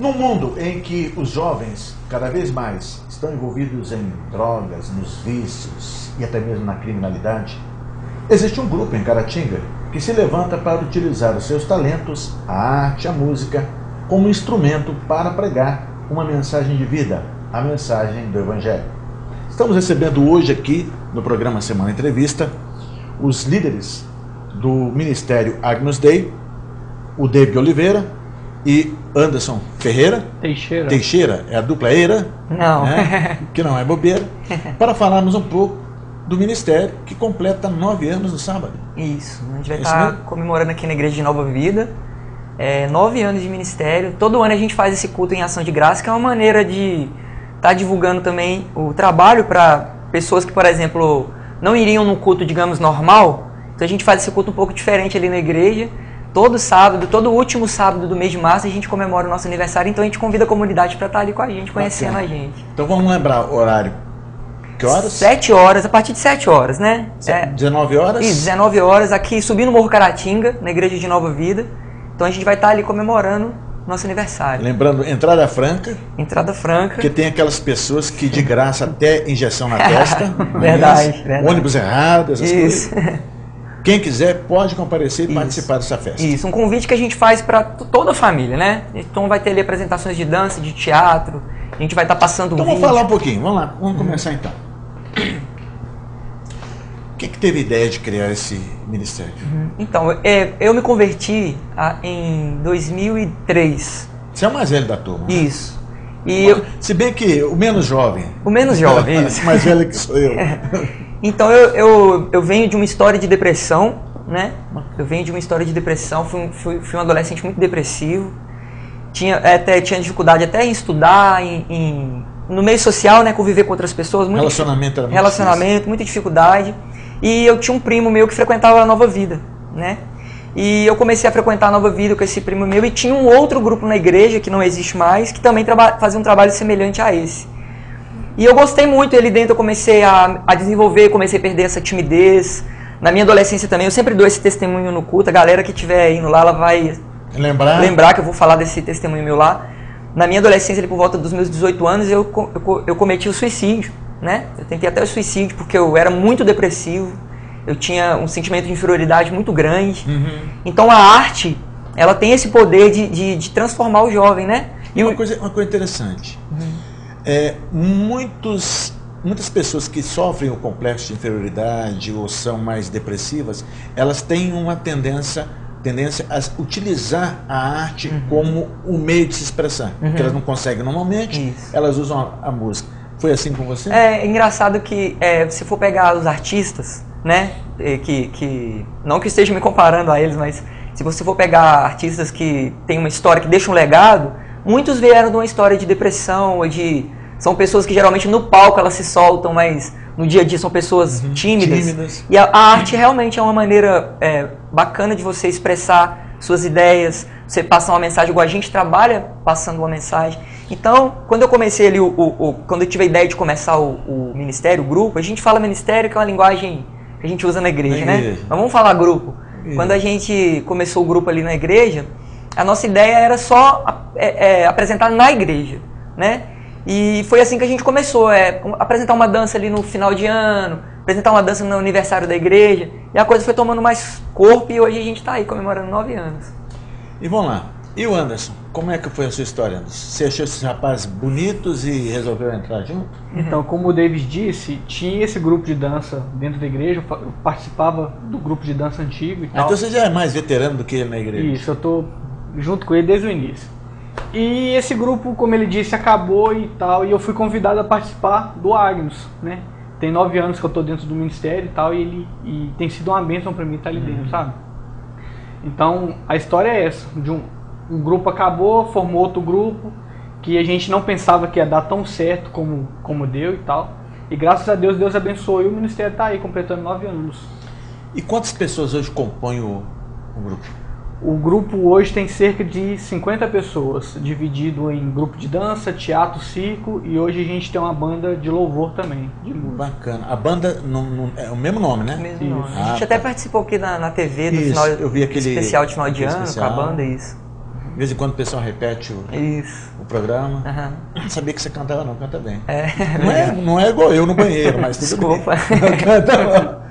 Num mundo em que os jovens, cada vez mais, estão envolvidos em drogas, nos vícios e até mesmo na criminalidade, existe um grupo em Caratinga que se levanta para utilizar os seus talentos, a arte, a música, como instrumento para pregar uma mensagem de vida, a mensagem do Evangelho. Estamos recebendo hoje aqui, no programa Semana Entrevista, os líderes do Ministério Agnus Dei, o David Oliveira e Anderson Ferreira. Teixeira, é a dupla Eira? Não. Né? Que não é bobeira. Para falarmos um pouco do Ministério, que completa 9 anos no sábado. Isso, a gente vai estar comemorando aqui na Igreja de Nova Vida, 9 anos de ministério. Todo ano a gente faz esse culto em ação de graça, que é uma maneira de estar divulgando também o trabalho para pessoas que, por exemplo, não iriam no culto, digamos, normal. Então a gente faz esse culto um pouco diferente ali na igreja. Todo sábado, todo último sábado do mês de março a gente comemora o nosso aniversário, então a gente convida a comunidade para estar ali com a gente, conhecendo a gente. Então vamos lembrar o horário. Que horas? 7 horas, a partir de 7 horas, né? 19 horas? Isso, 19 horas, aqui subindo o Morro Caratinga, na Igreja de Nova Vida. Então a gente vai estar ali comemorando nosso aniversário. Lembrando, entrada franca. Entrada franca. Porque tem aquelas pessoas que de graça até injeção na testa. Verdade. Ônibus errado, essas Isso. coisas. Quem quiser pode comparecer e participar dessa festa. Isso, um convite que a gente faz para toda a família, né? Então vai ter ali apresentações de dança, de teatro, a gente vai estar passando Então vamos falar um pouquinho, vamos lá, vamos começar então. Quem que teve a ideia de criar esse ministério? Então, eu me converti em 2003. Você é o mais velho da turma. Isso. Se bem que o menos jovem. O menos jovem, isso. Mais velho que sou eu. Então eu venho de uma história de depressão, né? Eu venho de uma história de depressão, fui um adolescente muito depressivo, tinha dificuldade até em estudar, no meio social, né? Conviver com outras pessoas. Relacionamento era muito Relacionamento, muita dificuldade. E eu tinha um primo meu que frequentava a Nova Vida, né? E eu comecei a frequentar a Nova Vida com esse primo meu e tinha um outro grupo na igreja, que não existe mais, que também fazia um trabalho semelhante a esse. E eu gostei muito, ele dentro eu comecei a desenvolver, comecei a perder essa timidez. Na minha adolescência também, eu sempre dou esse testemunho no culto, a galera que estiver indo lá, ela vai lembrar que eu vou falar desse testemunho meu lá. Na minha adolescência, ali por volta dos meus 18 anos, eu cometi o suicídio, né? Eu tentei até o suicídio porque eu era muito depressivo, eu tinha um sentimento de inferioridade muito grande. Então a arte, ela tem esse poder de transformar o jovem, né? E uma coisa interessante. Muitas pessoas que sofrem o complexo de inferioridade ou são mais depressivas, elas têm uma tendência a utilizar a arte como um meio de se expressar, porque elas não conseguem normalmente. Isso. Elas usam a música. Foi assim com você? É engraçado que se for pegar os artistas, né, não que esteja me comparando a eles, mas se você for pegar artistas que têm uma história, que deixam um legado, muitos vieram de uma história de depressão, são pessoas que geralmente no palco elas se soltam, mas no dia a dia são pessoas tímidas. E a arte realmente é uma maneira bacana de você expressar suas ideias, você passar uma mensagem, igual a gente trabalha passando uma mensagem. Então, quando eu comecei ali, quando eu tive a ideia de começar o ministério, o grupo, a gente fala ministério, que é uma linguagem que a gente usa na igreja, né? Mas vamos falar grupo. Quando a gente começou o grupo ali na igreja, a nossa ideia era só apresentar na igreja, né? E foi assim que a gente começou, apresentar uma dança ali no final de ano, apresentar uma dança no aniversário da igreja, e a coisa foi tomando mais corpo e hoje a gente está aí comemorando 9 anos. E vamos lá, e o Anderson, como é que foi a sua história, Anderson? Você achou esses rapazes bonitos e resolveu entrar junto? Então, como o David disse, tinha esse grupo de dança dentro da igreja, eu participava do grupo de dança antigo e tal. Então você já é mais veterano do que ele na igreja? Isso, eu estou junto com ele desde o início. E esse grupo, como ele disse, acabou e tal, e eu fui convidado a participar do Agnus, né? Tem 9 anos que eu estou dentro do ministério e tal, e tem sido uma bênção para mim estar ali dentro, sabe? Então, a história é essa, de um grupo acabou, formou outro grupo, que a gente não pensava que ia dar tão certo como deu e tal, e graças a Deus, Deus abençoou e o ministério está aí, completando 9 anos. E quantas pessoas hoje compõem o grupo? O grupo hoje tem cerca de 50 pessoas, dividido em grupo de dança, teatro, circo, e hoje a gente tem uma banda de louvor também, de música. Bacana. A banda é o mesmo nome, né? Mesmo nome. A gente até participou aqui na TV do eu vi aquele especial de final de ano com a banda, isso. De vez em quando o pessoal repete o programa. Não sabia que você cantava, não, canta bem. Não é igual eu no banheiro, mas tudo Desculpa.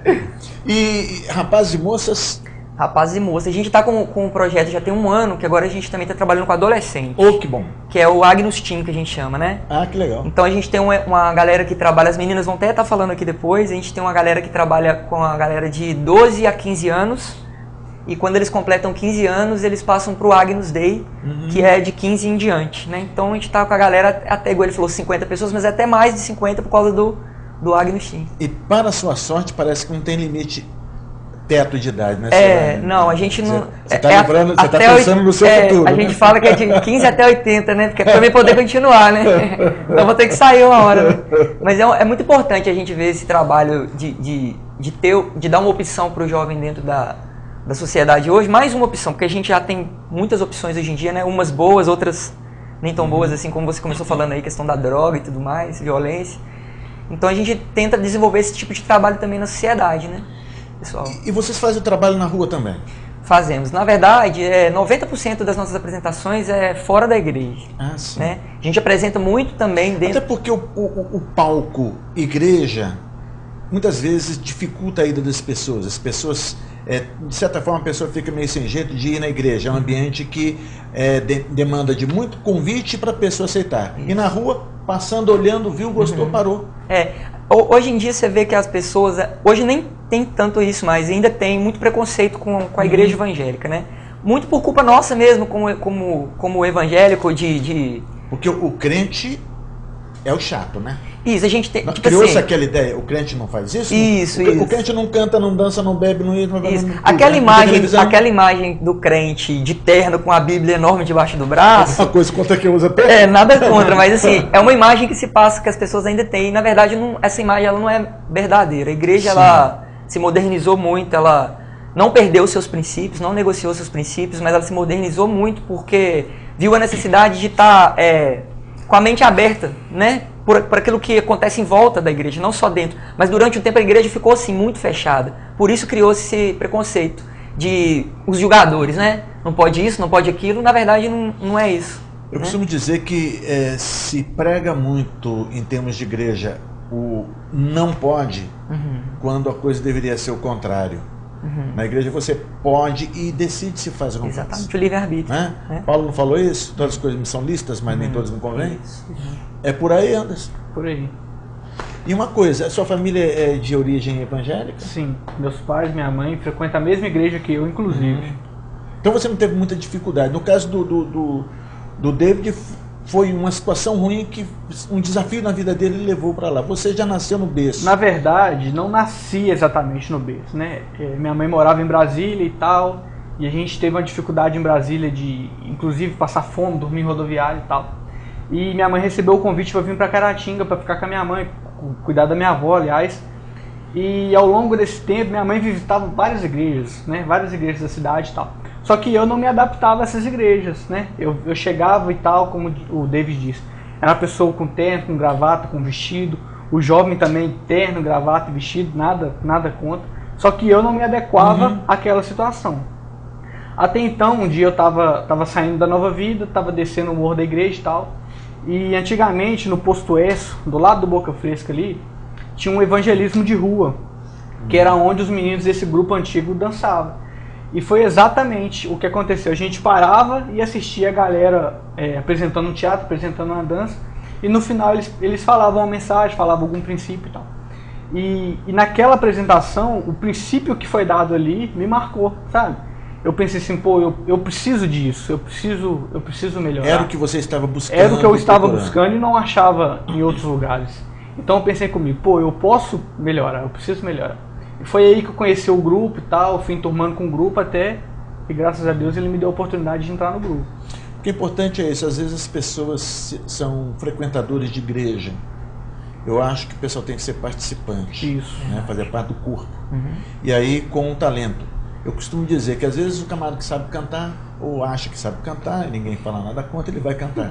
bem. E rapazes e moças? Rapazes e moças. A gente está com um projeto já tem um ano, que agora a gente também está trabalhando com adolescente. Que bom. Que é o Agnus Team, que a gente chama, né? Que legal. Então a gente tem uma galera que trabalha, as meninas vão até estar falando aqui depois, a gente tem uma galera que trabalha com a galera de 12 a 15 anos, e quando eles completam 15 anos, eles passam para o Agnus Day, que é de 15 em diante, né? Então a gente está com a galera, até igual ele falou, 50 pessoas, mas é até mais de 50 por causa do Agnus Team. E para a sua sorte, parece que não tem limite teto de idade, né? Não, a gente não... Você está pensando no seu futuro. A gente fala que é de 15 até 80, né? Porque é para mim poder continuar, né? Então vou ter que sair uma hora, né? Mas é muito importante a gente ver esse trabalho de dar uma opção para o jovem dentro da sociedade hoje. Mais uma opção, porque a gente já tem muitas opções hoje em dia, né? Umas boas, outras nem tão boas, assim como você começou falando aí, questão da droga e tudo mais, violência. Então a gente tenta desenvolver esse tipo de trabalho também na sociedade, né? Pessoal. E vocês fazem o trabalho na rua também? Fazemos. Na verdade, 90% das nossas apresentações é fora da igreja. Sim. Né? A gente apresenta muito também dentro... Até porque o palco igreja, muitas vezes, dificulta a ida das pessoas. As pessoas, de certa forma, a pessoa fica meio sem jeito de ir na igreja. É um ambiente que demanda de muito convite para a pessoa aceitar. Isso. E na rua, passando, olhando, viu, gostou, parou. Hoje em dia você vê que as pessoas... Hoje nem tem tanto isso, mas ainda tem muito preconceito com a igreja evangélica, né? Muito por culpa nossa mesmo, como evangélico, Porque o crente é o chato, né? Isso, a gente tem... Tipo Criou-se assim, aquela ideia, o crente não faz isso? Isso. O crente não canta, não dança, não bebe, não entra... Aquela imagem do crente de terno com a Bíblia enorme debaixo do braço... Uma coisa contra quem usa terno? Nada contra, mas assim, é uma imagem que se passa, que as pessoas ainda têm. E na verdade, essa imagem ela não é verdadeira. A igreja, ela se modernizou muito, ela não perdeu seus princípios, não negociou seus princípios, mas ela se modernizou muito porque viu a necessidade de estar com a mente aberta, né? Por aquilo que acontece em volta da igreja, não só dentro. Mas durante o tempo a igreja ficou assim, muito fechada. Por isso criou-se esse preconceito de os julgadores, né? Não pode isso, não pode aquilo. Na verdade, não é isso. Eu costumo dizer que se prega muito em termos de igreja o não pode, quando a coisa deveria ser o contrário. Na igreja você pode e decide se faz ou não faz. Exatamente, o livre-arbítrio. Né? Paulo não falou isso? Todas as coisas me são listas, mas nem todas me convêm? É por aí, Anderson? Por aí. E uma coisa, a sua família é de origem evangélica? Sim, meus pais, minha mãe frequentam a mesma igreja que eu, inclusive. Então você não teve muita dificuldade. No caso do David, foi uma situação ruim que um desafio na vida dele levou para lá. Você já nasceu no berço? Na verdade, não nasci exatamente no berço, né? Minha mãe morava em Brasília e tal, e a gente teve uma dificuldade em Brasília de, inclusive, passar fome, dormir em rodoviária e tal. E minha mãe recebeu o convite para vir para Caratinga para ficar com a minha mãe, cuidar da minha avó, aliás. E ao longo desse tempo, minha mãe visitava várias igrejas, né? Várias igrejas da cidade e tal. Só que eu não me adaptava a essas igrejas, né? Eu chegava e tal, como o David disse. Era uma pessoa com terno, com gravata, com vestido. O jovem também, terno, gravata e vestido, nada contra. Só que eu não me adequava àquela situação. Até então, um dia eu tava saindo da Nova Vida, estava descendo o morro da igreja e tal. E antigamente, no Posto Esso, do lado do Boca Fresca ali, tinha um evangelismo de rua, que era onde os meninos desse grupo antigo dançavam. E foi exatamente o que aconteceu. A gente parava e assistia a galera apresentando um teatro, apresentando uma dança, e no final eles falavam uma mensagem, falavam algum princípio e tal. E naquela apresentação, o princípio que foi dado ali me marcou, sabe? Eu pensei assim, pô, eu preciso disso, eu preciso melhorar. Era o que você estava buscando? Era o que eu estava buscando e não achava em outros lugares. Então eu pensei comigo, pô, eu posso melhorar, eu preciso melhorar. E foi aí que eu conheci o grupo e tal, fui enturmando com o grupo até, e graças a Deus ele me deu a oportunidade de entrar no grupo. O que é importante é isso, às vezes as pessoas são frequentadores de igreja. Eu acho que o pessoal tem que ser participante, isso, né? Fazer parte do corpo. E aí com um talento. Eu costumo dizer que às vezes o camarada que sabe cantar, ou acha que sabe cantar, e ninguém fala nada contra, ele vai cantar.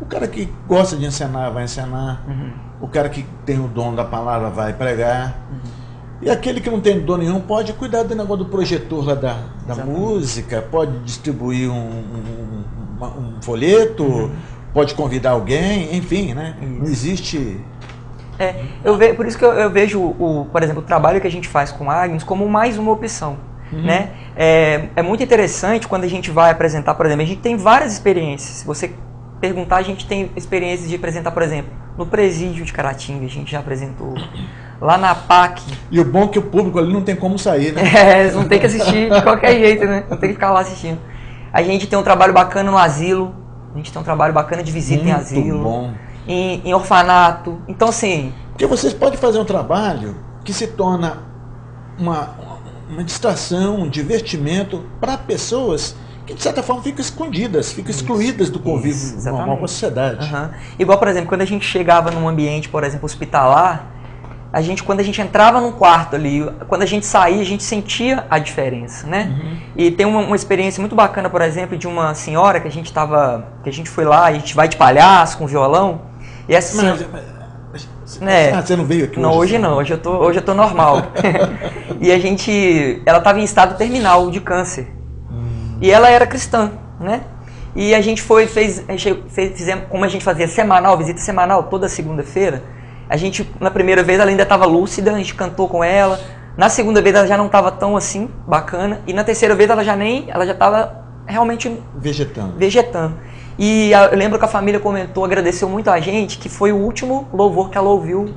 O cara que gosta de encenar, vai encenar. O cara que tem o dom da palavra, vai pregar. E aquele que não tem dom nenhum pode cuidar do negócio do projetor lá da música, pode distribuir um folheto, pode convidar alguém, enfim, né? Não existe... Por isso que eu vejo, por exemplo, o trabalho que a gente faz com Agnos como mais uma opção. Né? É muito interessante quando a gente vai apresentar, por exemplo, a gente tem várias experiências. Se você perguntar, a gente tem experiências de apresentar, por exemplo, no presídio de Caratinga, a gente já apresentou. Lá na PAC. E o bom é que o público ali não tem como sair, né? Não tem que assistir de qualquer jeito, né? Não tem que ficar lá assistindo. A gente tem um trabalho bacana no asilo, a gente tem um trabalho bacana de visita em asilo. Bom. Em orfanato. Então, assim... Porque vocês podem fazer um trabalho que se torna uma distração, um divertimento para pessoas que, de certa forma, ficam escondidas, ficam excluídas do convívio normal com a sociedade. Igual, por exemplo, quando a gente chegava num ambiente, por exemplo, hospitalar, quando a gente entrava num quarto ali, quando a gente saía, a gente sentia a diferença, né? E tem uma experiência muito bacana, por exemplo, de uma senhora que a gente foi lá, a gente vai de palhaço com violão, e essa você não veio aqui hoje? Não, hoje não, hoje eu tô normal. E ela estava em estado terminal de câncer. E ela era cristã, né? E a gente fizemos, como a gente fazia visita semanal, toda segunda-feira, na primeira vez ela ainda estava lúcida, a gente cantou com ela. Na segunda vez ela já não estava tão assim, bacana. E na terceira vez ela já estava realmente vegetando. E eu lembro que a família comentou, agradeceu muito a gente, que foi o último louvor que ela ouviu,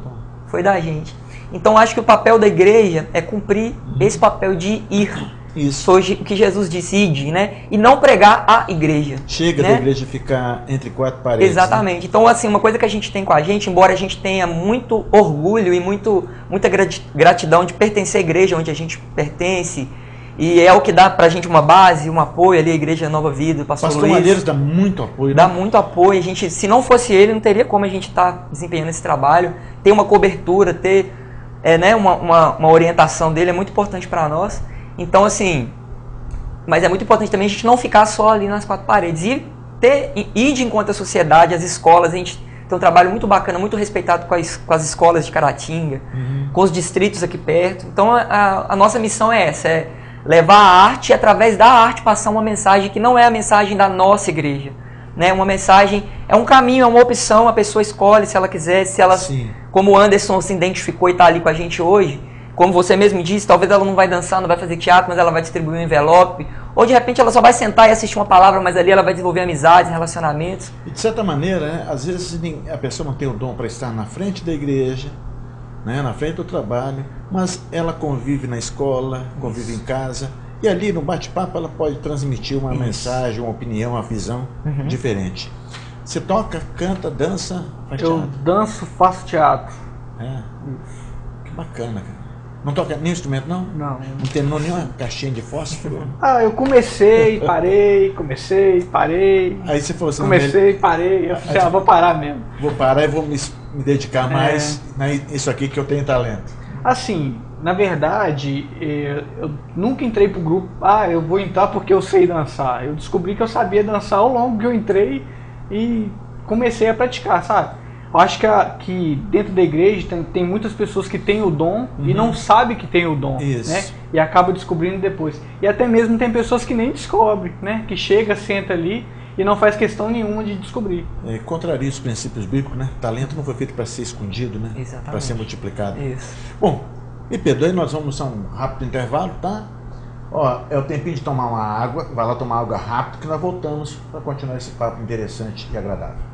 foi da gente. Então acho que o papel da igreja é cumprir esse papel de ir. Isso. Hoje, o que Jesus disse, ide, né? E não pregar a igreja. Chega da igreja ficar entre quatro paredes. Exatamente. Né? Então, assim, uma coisa que a gente tem com a gente, embora a gente tenha muito orgulho e muita gratidão de pertencer à igreja onde a gente pertence, e é o que dá pra gente uma base, um apoio ali, a Igreja Nova Vida, o Pastor Luiz. Malheiros dá muito apoio. Dá muito apoio. Se não fosse ele, não teria como a gente estar desempenhando esse trabalho. Ter uma cobertura, ter uma orientação dele é muito importante para nós. Então, assim, mas é muito importante também a gente não ficar só ali nas quatro paredes. Ir de encontro à sociedade, às escolas. A gente tem um trabalho muito bacana, muito respeitado com as escolas de Caratinga, com os distritos aqui perto. Então, a nossa missão é essa, levar a arte e, através da arte, passar uma mensagem que não é a mensagem da nossa igreja. Né? Uma mensagem, é um caminho, é uma opção, a pessoa escolhe se ela quiser, se ela, como o Anderson se identificou e está ali com a gente hoje, como você mesmo disse, talvez ela não vai dançar, não vai fazer teatro, mas ela vai distribuir um envelope, ou de repente ela só vai sentar e assistir uma palavra, mas ali ela vai desenvolver amizades, relacionamentos. E de certa maneira, né, às vezes a pessoa não tem o dom para estar na frente da igreja, né, na frente do trabalho, mas ela convive na escola, convive em casa, e ali no bate-papo ela pode transmitir uma mensagem, uma opinião, uma visão diferente. Você toca, canta, dança, faz teatro? Eu danço, faço teatro. Que bacana, cara. Não toca nenhum instrumento, não? Não. Não terminou nenhuma caixinha de fósforo? Eu comecei, parei, parei. Aí você falou assim... Comecei, parei, eu falei, vou parar mesmo. Vou parar e vou me dedicar mais nisso aqui que eu tenho talento. Assim, na verdade, eu nunca entrei pro grupo, eu vou entrar porque eu sei dançar. Eu descobri que eu sabia dançar ao longo que eu entrei e comecei a praticar, sabe? Eu acho que dentro da igreja tem muitas pessoas que têm o dom e não sabem que tem o dom, né? E acabam descobrindo depois. E até mesmo tem pessoas que nem descobrem, né? Que chega, senta ali e não faz questão nenhuma de descobrir. Contraria os princípios bíblicos, né? Talento não foi feito para ser escondido, né? Exatamente. Para ser multiplicado. Isso. Bom, me perdoe, nós vamos a um rápido intervalo, tá? É o tempinho de tomar uma água, vai lá tomar água rápido que nós voltamos para continuar esse papo interessante e agradável.